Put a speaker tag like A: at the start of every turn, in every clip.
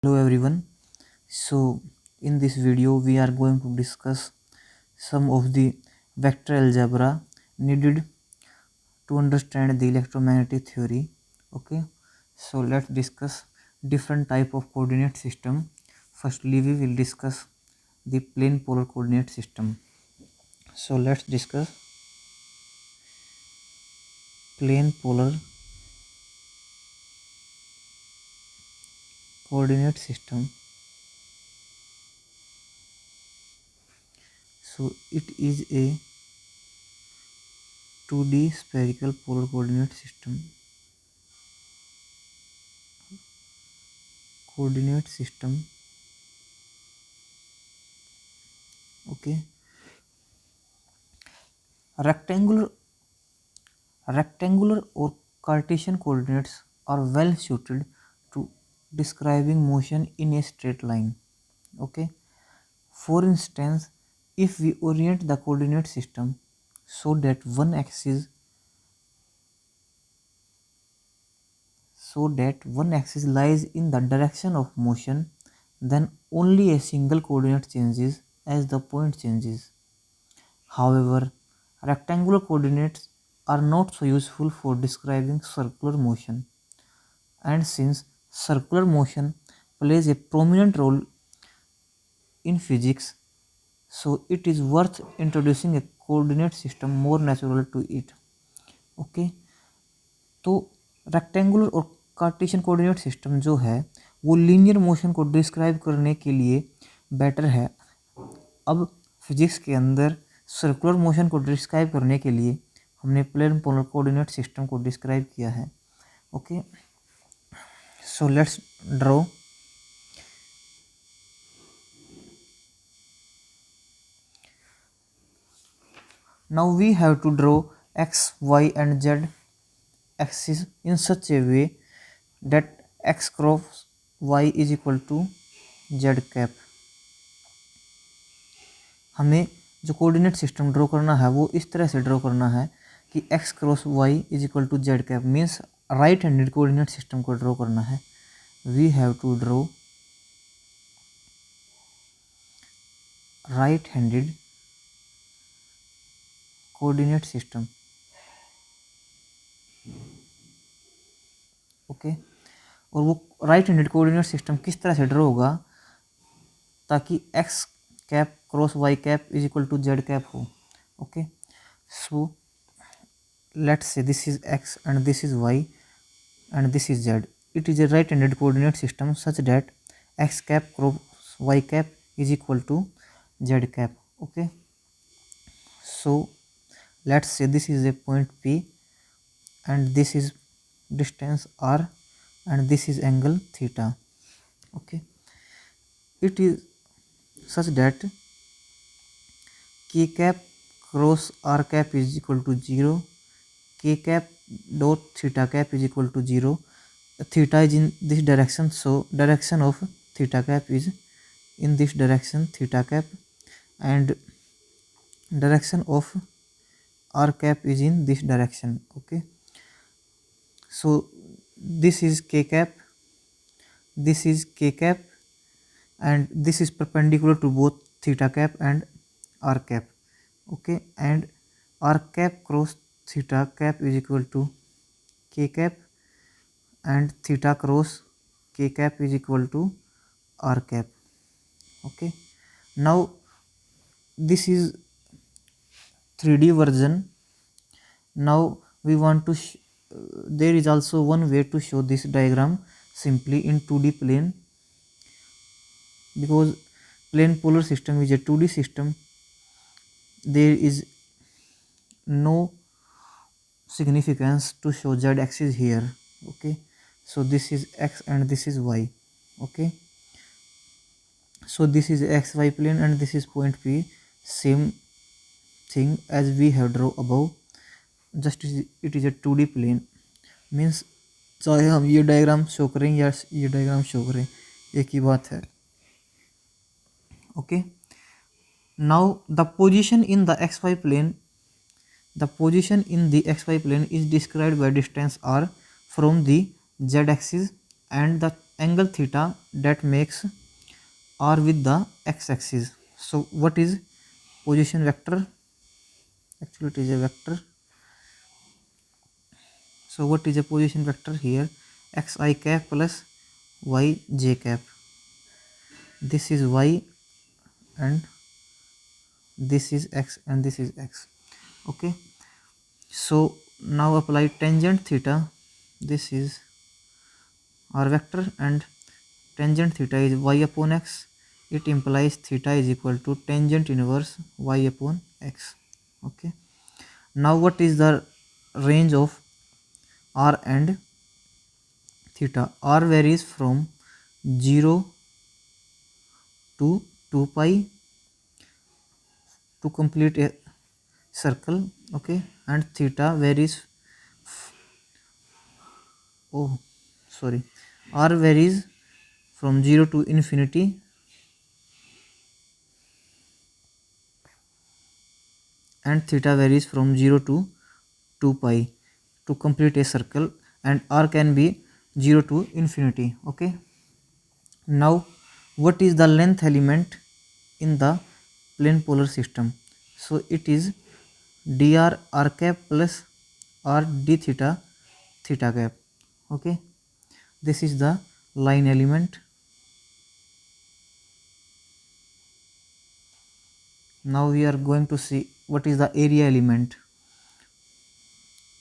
A: Hello everyone. So in this video we are going to discuss some of the vector algebra needed to understand the electromagnetic theory. Okay, so let's discuss different type of coordinate system. Firstly we will discuss the plane polar coordinate system. So let's discuss plane polar coordinate system. So it is a 2D spherical polar coordinate system. Okay, rectangular or Cartesian coordinates are well suited to describing motion in a straight line. Okay, for instance, if we orient the coordinate system so that one axis lies in the direction of motion, then only a single coordinate changes as the point changes. However, rectangular coordinates are not so useful for describing circular motion, and since circular motion plays a prominent role in physics, so it is worth introducing a coordinate system more natural to it. Okay, तो rectangular और Cartesian coordinate system जो है वो linear motion को describe करने के लिए better है। अब फिजिक्स के अंदर सर्कुलर मोशन को डिस्क्राइब करने के लिए हमने प्लेन पोलर कोऑर्डिनेट सिस्टम को डिस्क्राइब किया है। Okay, so let's draw now we have to draw x, y and z axis in such a way that x cross y is equal to z cap। हमें जो coordinate system draw करना है वो इस तरह से ड्रॉ करना है कि x cross y is equal to z cap, means right handed coordinate system को ड्रॉ करना है। We have to draw right handed coordinate system. Okay, और वो राइट हैंडेड कोऑर्डिनेट सिस्टम किस तरह से ड्रॉ होगा ताकि x cap cross y cap is equal to z cap हो। Okay, so let's say this is x and this is y and this is z. It is a right-handed coordinate system such that x cap cross y cap is equal to z cap. Okay, so let's say this is a point P and this is distance r and this is angle theta. Okay, it is such that k cap cross r cap is equal to 0, k cap dot theta cap is equal to 0. Theta is in this direction, so direction of theta cap is in this direction, theta cap, and direction of r cap is in this direction. Okay, so this is k cap, this is k cap, and this is perpendicular to both theta cap and r cap. Okay, and r cap cross theta cap is equal to k cap and theta cross k cap is equal to r cap. Okay, now this is 3D version. Now we want to there is also one way to show this diagram simply in 2D plane, because plane polar system is a 2D system. There is no significance to show z axis here. Okay, so this is x and this is y. Okay, so this is xy plane and this is point P, same thing as we have draw above, just it is a 2D plane, means चाहे हम ये diagram show करें या ये diagram show करें एक ही बात है। Okay, now the position in the xy plane, the position in the xy plane is described by distance r from the z axis and the angle theta that makes r with the x-axis. So what is position vector? Actually it is a vector. So what is a position vector here? xi cap plus yj cap. This is y and this is x and this is x. Okay, so now apply tangent theta. This is our vector and tangent theta is y upon x. It implies theta is equal to tangent inverse y upon x. Okay, now what is the range of r and theta? R varies from 0 to 2 pi to complete a circle. Okay, and theta varies r varies from 0 to infinity and theta varies from 0 to 2 pi to complete a circle, and r can be 0 to infinity. Okay, now what is the length element in the plane polar system? So it is dr r cap plus r d theta theta cap. Okay, this is the line element. Now we are going to see what is the area element.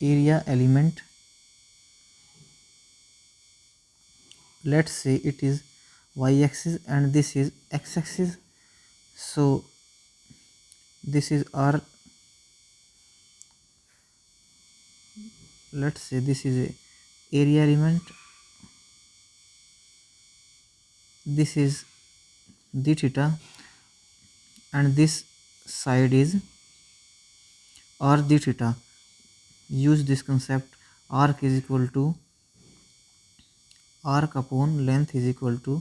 A: Area element, let's say it is y-axis and this is x-axis. So this is r, let's say this is a area element, this is d theta and this side is r d theta. Use this concept, arc is equal to arc upon length is equal to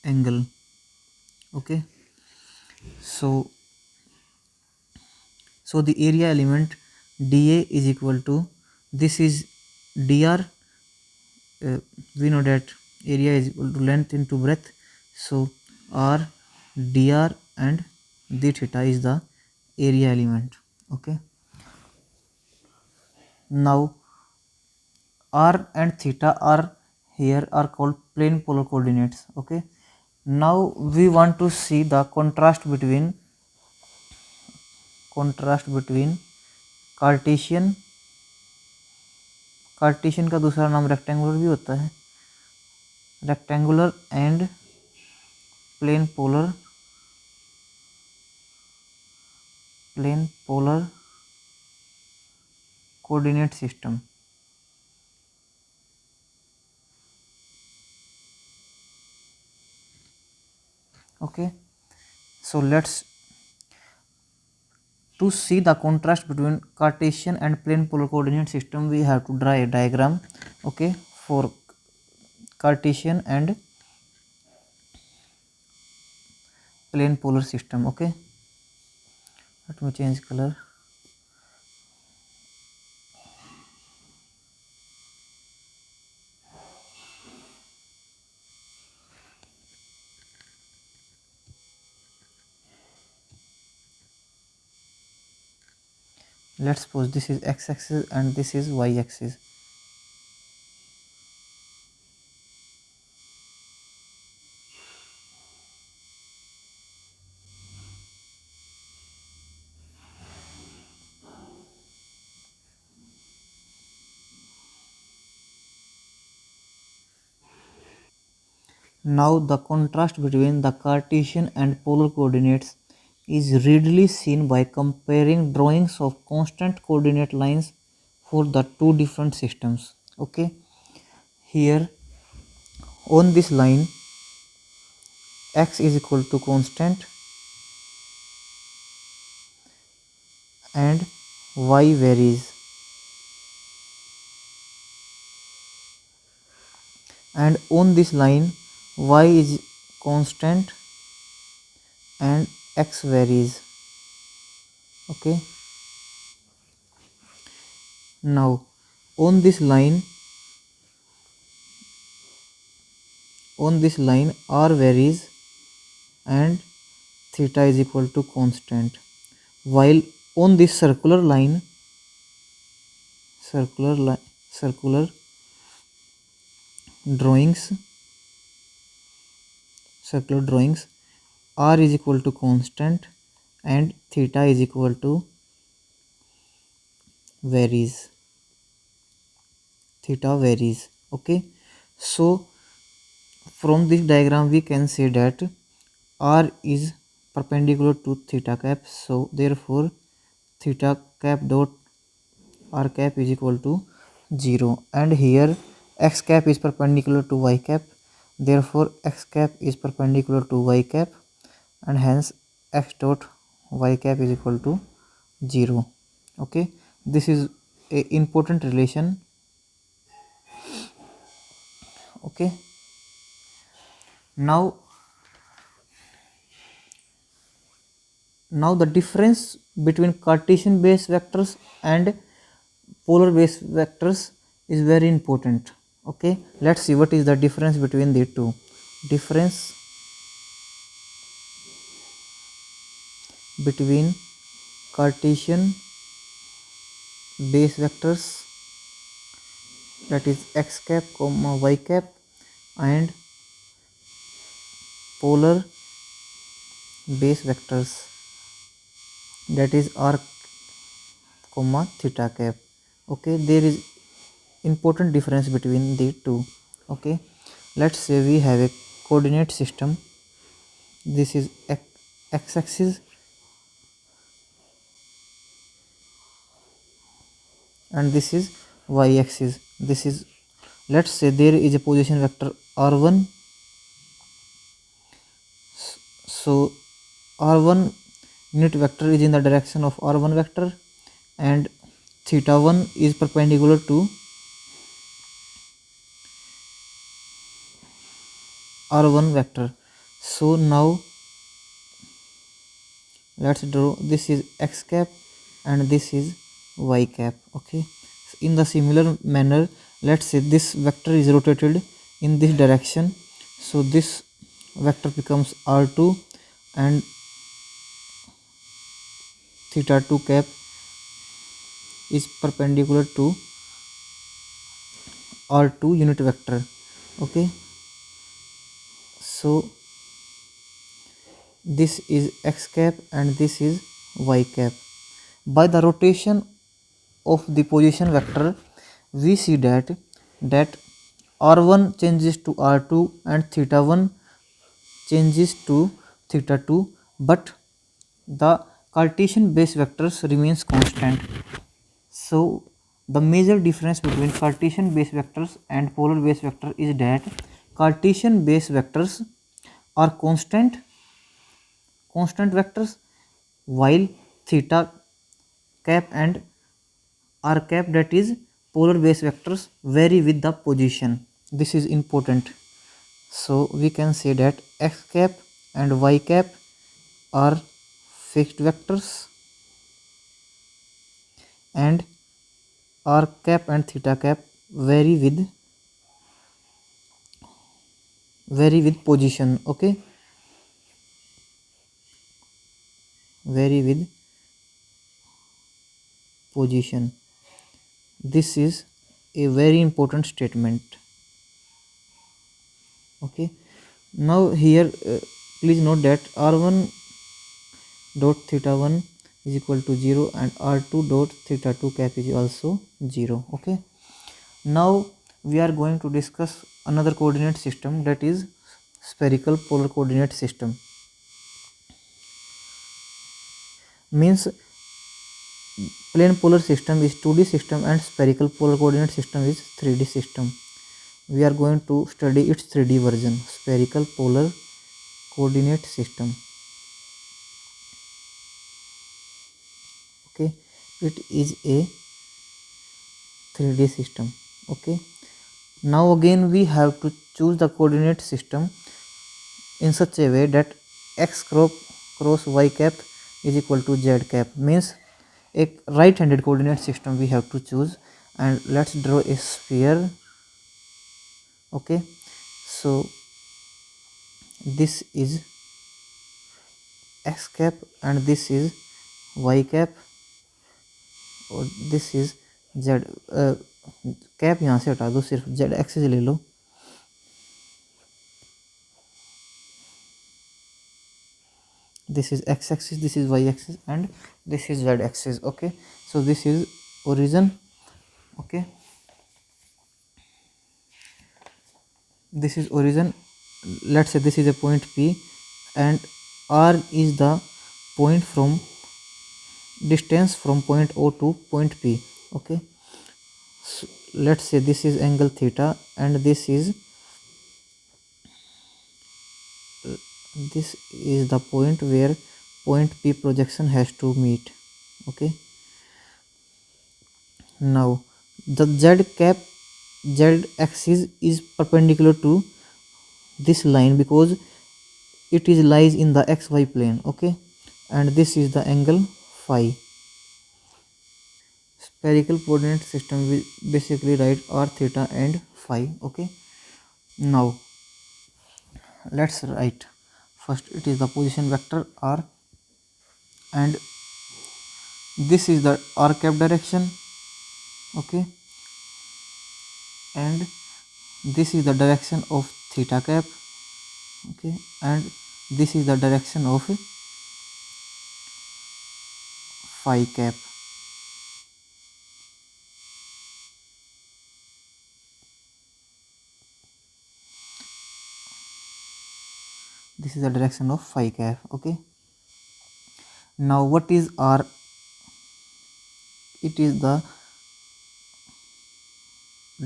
A: angle. Okay, so the area element dA is equal to, this is dr, we know that area is equal to length into breadth, so r dr and d theta is the area element. Okay, now r and theta are here are called plane polar coordinates. Okay, now we want to see the contrast between Cartesian का दूसरा नाम rectangular भी होता है, rectangular and plane polar coordinate system. Okay, so to see the contrast between Cartesian and plane polar coordinate system, we have to draw a diagram. Okay, for Cartesian and plane polar system. Okay, let me change color. Let's suppose this is x-axis and this is y-axis. Now the contrast between the Cartesian and polar coordinates is readily seen by comparing drawings of constant coordinate lines for the two different systems. Okay, here on this line x is equal to constant and y varies, and on this line y is constant and x varies. Okay, now on this line r varies and theta is equal to constant, while on this circular drawings r is equal to constant and theta is equal to varies. Okay, so from this diagram we can say that r is perpendicular to theta cap, so therefore theta cap dot r cap is equal to 0, and here x cap is perpendicular to y cap, therefore x cap is perpendicular to y cap, and hence x dot y cap is equal to 0. Okay, this is a important relation. Okay, now the difference between Cartesian base vectors and polar base vectors is very important. Okay, let's see what is the difference between the two. Difference between Cartesian base vectors, that is x cap comma y cap, and polar base vectors, that is r comma theta cap. Okay, there is important difference between the two. Okay, let's say we have a coordinate system. This is x-axis and this is y-axis. This is, let's say there is a position vector r1, so r1 unit vector is in the direction of r1 vector and theta 1 is perpendicular to r1 vector. So now let's draw, this is x cap and this is y cap. Okay, in the similar manner, let's say this vector is rotated in this direction, so this vector becomes r2 and theta 2 cap is perpendicular to r2 unit vector. Okay, so this is x cap and this is y cap. By the rotation of the position vector, we see that r1 changes to r2 and theta 1 changes to theta 2, but the Cartesian base vectors remains constant. So the major difference between Cartesian base vectors and polar base vector is that Cartesian base vectors are constant vectors, while theta cap and r cap, that is polar base vectors, vary with the position. This is important. So we can say that x cap and y cap are fixed vectors and r cap and theta cap vary with position. Okay, vary with position. This is a very important statement. Okay, now here please note that r1 dot theta 1 is equal to 0 and r2 dot theta 2 cap is also 0. Okay, now we are going to discuss another coordinate system, that is spherical polar coordinate system. Means plane polar system is 2D system and spherical polar coordinate system is 3D system. We are going to study its 3D version, spherical polar coordinate system. Okay, it is a 3D system. Okay, now again we have to choose the coordinate system in such a way that x crop cross y cap is equal to z cap, means a right handed coordinate system we have to choose. And let's draw a sphere. Okay, so this is x cap and this is y cap और this is Z cap यहाँ से हटा दो, सिर्फ Z axis ले लो। this is x axis, this is y axis, and this is z axis. Okay, so this is origin. Okay, this is origin. Let's say this is a point P and R is the point from distance from point O to point P. Okay, so let's say this is angle theta and this is the point where point P projection has to meet. Okay, now the z axis is perpendicular to this line because it is lies in the xy plane. Okay, and this is the angle phi. Spherical coordinate system will basically write r, theta and phi. Okay, now let's write. First it is the position vector r, and this is the r cap direction. Okay, and this is the direction of theta cap. Okay, and this is the direction of phi cap. This is the direction of phi cap. Okay, now what is r? It is the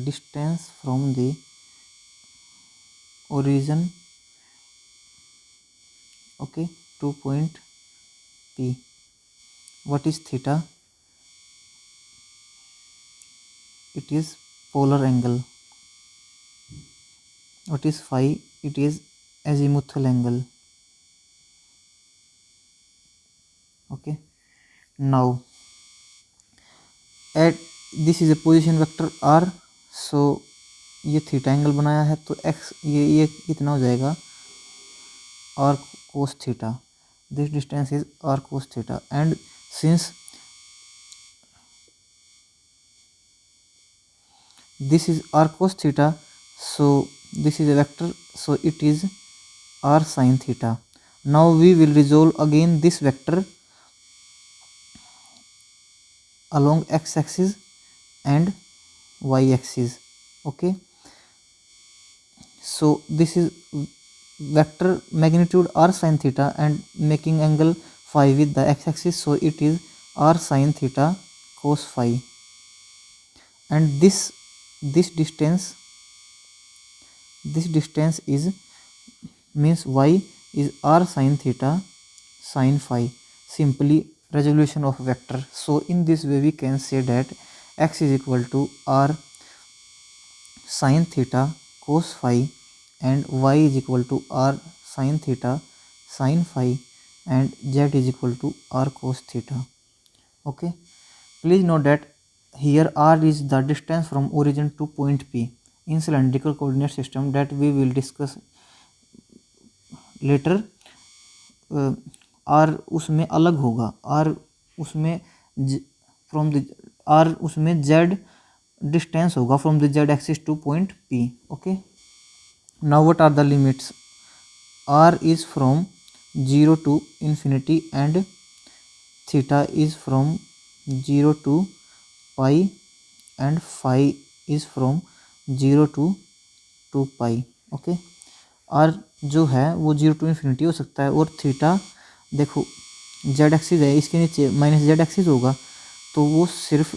A: distance from the origin, okay, to point P. What is theta? It is polar angle. What is phi? It is azimuthal angle. Okay, now at this is a position vector r, so ये theta angle बनाया है तो x ये कितना हो जाएगा r cos theta. This distance is r cos theta, and since this is r cos theta, so this is a vector, so it is r sin theta. Now we will resolve again this vector along x axis and y axis. Okay, so this is vector magnitude r sin theta and making angle phi with the x axis, so it is r sin theta cos phi, and this distance is means y is r sin theta sin phi. Simply resolution of vector. So in this way we can say that x is equal to r sin theta cos phi and y is equal to r sin theta sin phi and z is equal to r cos theta. Okay, please note that here r is the distance from origin to point P in cylindrical coordinate system that we will discuss later. r उसमें अलग होगा, r उसमें from the r उसमें z distance होगा from the z axis to point P. Okay, now what are the limits? r is from 0 to infinity and theta is from 0 to pi and phi is from 0 to 2 pi. Okay, r जो है वो 0 to infinity हो सकता है और theta देखो z axis है, इसके नीचे माइनस z एक्सिस होगा तो वो सिर्फ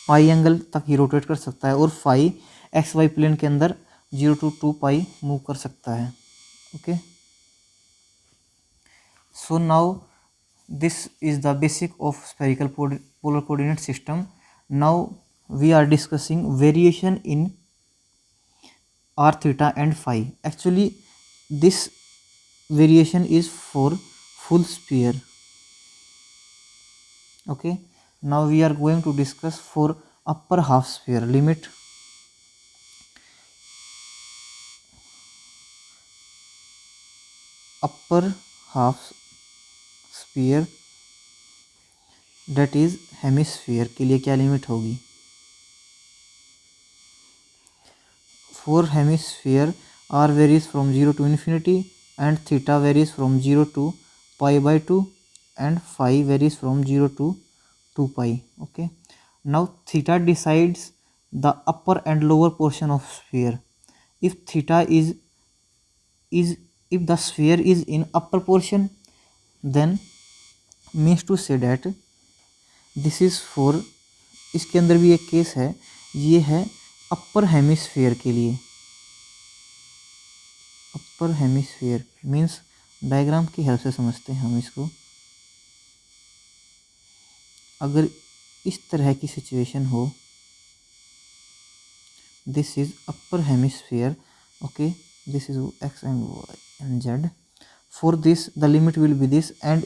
A: पाई एंगल तक ही रोटेट कर सकता है और फाई एक्स वाई प्लेन के अंदर 0 to 2 पाई मूव कर सकता है. Okay, so now this is the basic of spherical polar coordinate system. Now we are discussing variation in r theta and phi. Actually this variation is for full sphere. Okay, now we are going to discuss for upper half sphere. Limit upper half sphere that is hemisphere के लिए क्या limit होगी? For hemisphere r varies from 0 to infinity and theta varies from 0 to pi by 2 and phi varies from 0 to 2 pi. Okay, now theta decides the upper and lower portion of sphere. If theta is if the sphere is in upper portion, then means to say that this is for, इसके अंदर भी एक case है, ये है अपर hemisphere के लिए. अपर hemisphere means diagram की हेल्प से समझते हैं हम इसको. अगर इस तरह की सिचुएशन हो, this is upper hemisphere. Okay, this is x and y and z. For this the limit will be this, and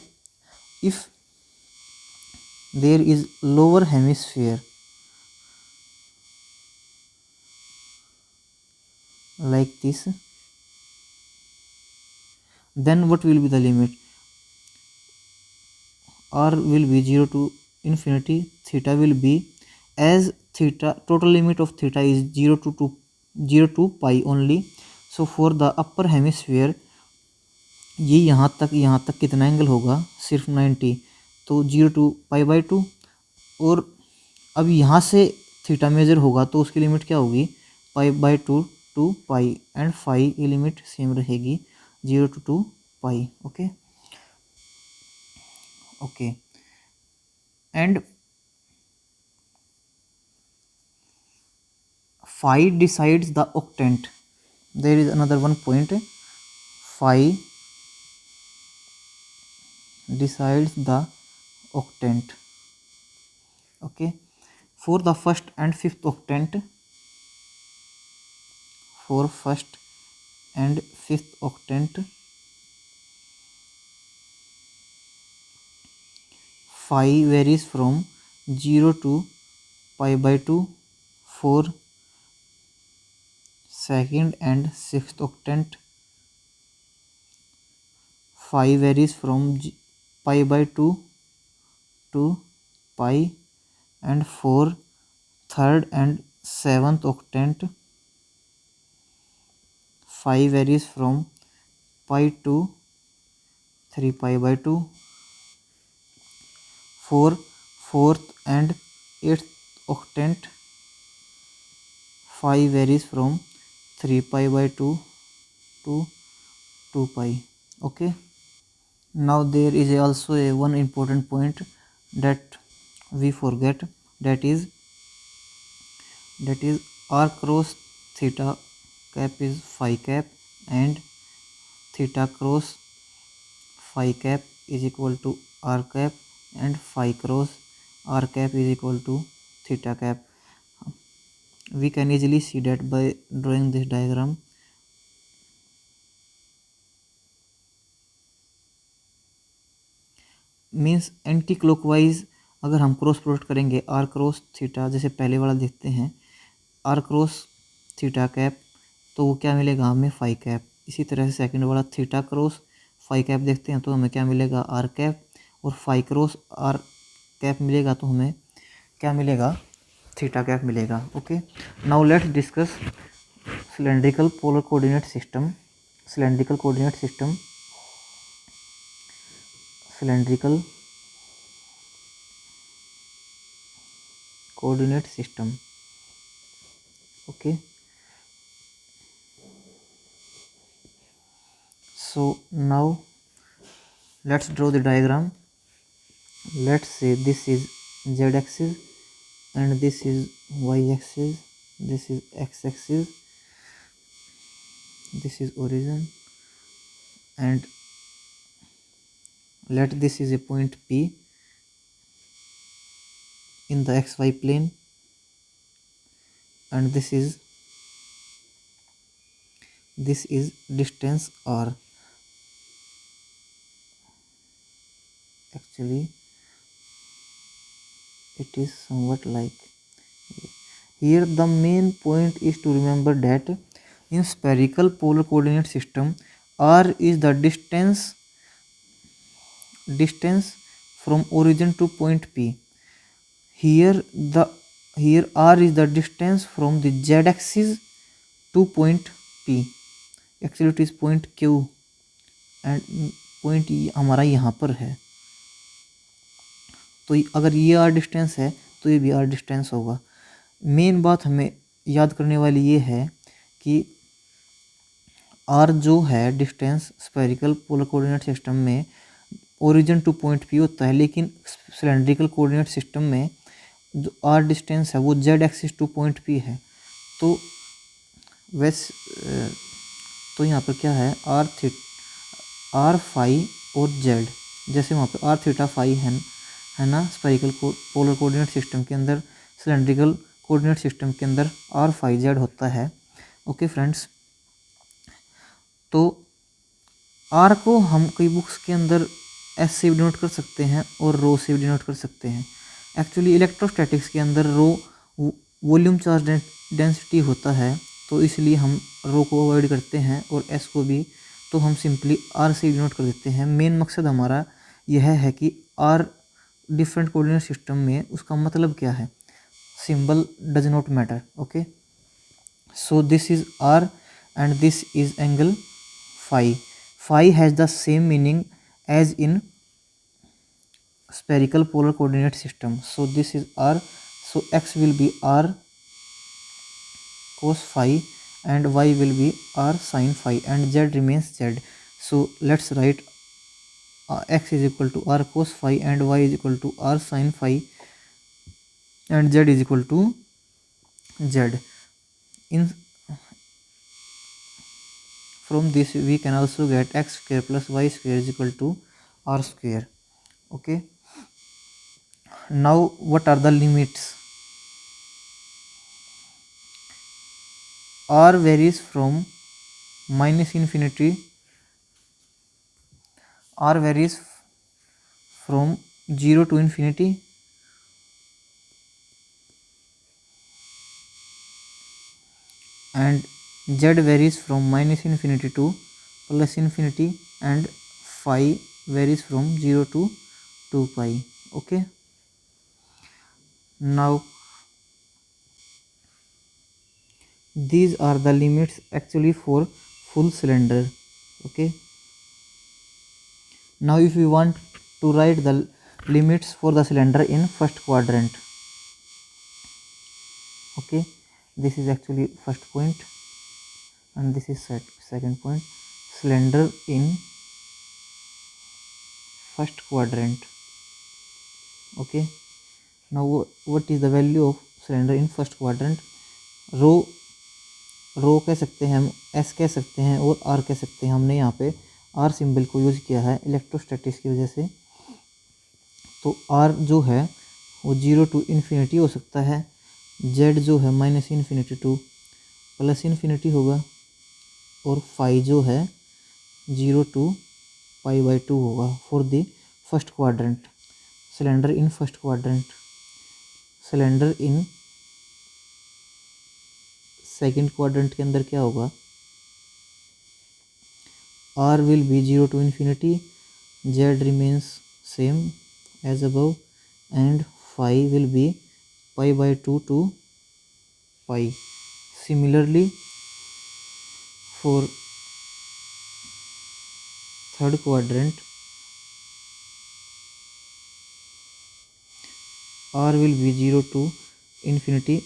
A: if there is lower hemisphere like this, then what will be the limit? R will be 0 to infinity. Theta will be, as theta total limit of theta is 0 to pi only. So for the upper hemisphere, ये यहाँ तक कितना angle होगा? सिर्फ 90. तो 0 to pi by 2. और अब यहाँ से थीटा मेजर होगा तो उसकी लिमिट क्या होगी? Pi by 2 to pi, and phi की लिमिट सेम रहेगी 0 to 2 pi. Okay okay, and phi decides the octant. There is another one point. Phi decides the octant. Okay, for the first and fifth octant, for first and fifth octant, phi varies from 0 to pi by 2. For second and sixth octant, phi varies from pi by 2 to pi, and for third and seventh octant, phi varies from pi to 3 pi by 2. For fourth and eighth octant, phi varies from 3 pi by 2 to 2 pi. Okay, now there is also a one important point that we forget, that is r cross theta cap is phi cap, and theta cross phi cap is equal to r cap, and phi cross r cap is equal to theta cap. We can easily see that by drawing this diagram. Means anti clockwise अगर हम cross product करेंगे are cross theta, जैसे पहले वाला देखते हैं are cross theta cap, तो वो क्या मिलेगा हमें? Phi cap. इसी तरह से सेकंड वाला थीटा क्रॉस फाई कैप देखते हैं तो हमें क्या मिलेगा? R cap. और फाई क्रॉस आर कैप मिलेगा तो हमें क्या मिलेगा? थीटा कैप मिलेगा. Okay, now let's discuss cylindrical polar coordinate system. Cylindrical coordinate system, cylindrical coordinate system. Okay, so now let's draw the diagram. Let's say this is z axis and this is y axis, this is x axis, this is origin, and let this is a point P in the xy plane, and this is distance r. actually it is somewhat like here. The main point is to remember that in spherical polar coordinate system, r is the distance from origin to point P. Here r is the distance from the z axis to point P. Actually it is point Q and point हमारा यहाँ पर है, तो अगर ये are distance है तो ये भी आर डिस्टेंस होगा। मेन बात हमें याद करने वाली ये है कि आर जो है distance spherical polar coordinate system में ओरिजिन टू पॉइंट पी होता है, लेकिन सिलेंड्रिकल कोऑर्डिनेट सिस्टम में जो आर डिस्टेंस है वो Z axis two point P है। तो तो यहाँ पर क्या है, आर फाई और जेड, जैसे वहाँ पर आर थीटा फाई है ना स्फेरिकल पोलर कोऑर्डिनेट सिस्टम के अंदर, सिलेंड्रिकल कोऑर्डिनेट सिस्टम के अंदर आर फाई जेड होता है। ओके फ्रेंड्स, तो आर को हम कई बुक्स के अंदर एस से भी डिनोट कर सकते हैं और रो से भी डिनोट कर सकते हैं। एक्चुअली इलेक्ट्रोस्टैटिक्स के अंदर रो वॉल्यूम चार्ज डेंसिटी होता है, तो इसलिए हम रो को अवॉइड करते हैं और एस को भी, तो हम सिंपली आर से डिनोट कर देते हैं। मेन मकसद हमारा यह है कि आर डिफरेंट कोऑर्डिनेट सिस्टम में उसका मतलब क्या है, symbol does not matter. Okay, so this is R and this is angle phi. Phi has the same meaning as in spherical polar coordinate system. So this is r. So x will be r cos phi and y will be r sin phi and z remains z. So let's write x is equal to r cos phi and y is equal to r sin phi and z is equal to z. From this we can also get x square plus y square is equal to r square. Okay, now what are the limits? R varies from minus infinity, R varies from 0 to infinity and z varies from minus infinity to plus infinity and phi varies from 0 to 2 pi. Okay, now these are the limits actually for full cylinder. Okay, now if we want to write the limits for the cylinder in first quadrant, okay, this is actually first point and this is second point, cylinder in first quadrant. Okay, now what is the value of cylinder in first quadrant? रो कह सकते हैं हम, S कह सकते हैं और are कह सकते हैं। हमने यहाँ पे आर सिंबल को यूज़ किया है इलेक्ट्रोस्टैटिक्स की वजह से। तो आर जो है वो 0 टू इन्फिनिटी हो सकता है, जेड जो है minus infinity two plus infinity होगा और फाई जो है 0 टू पाई बाई 2 होगा for the first quadrant. Cylinder in first quadrant, cylinder in second quadrant के अंदर क्या होगा, R will be 0 to infinity, Z remains same as above and phi will be pi by 2 to pi. Similarly for third quadrant, r will be 0 to infinity,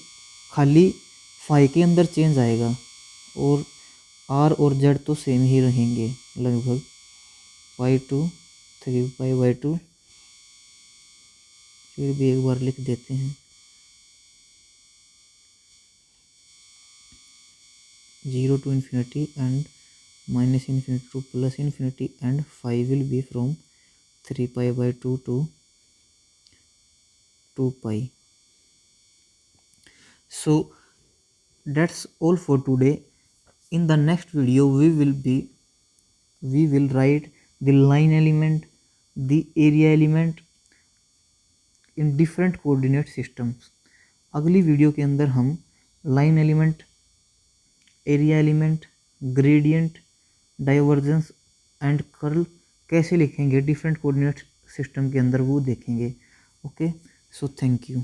A: खाली phi के अंदर change आएगा और r और z तो same ही रहेंगे लगभग, पाई to 3 pi by 2। फिर भी एक बार लिख देते हैं, 0 to infinity and minus infinity to plus infinity and phi will be from 3 pi by 2 to 2 pi. So that's all for today. In the next video we will write the line element, the area element in different coordinate systems. अगली video के अंदर हम line element, area element, gradient, divergence and curl कैसे लिखेंगे different coordinate system के अंदर वो देखेंगे। Okay, so thank you.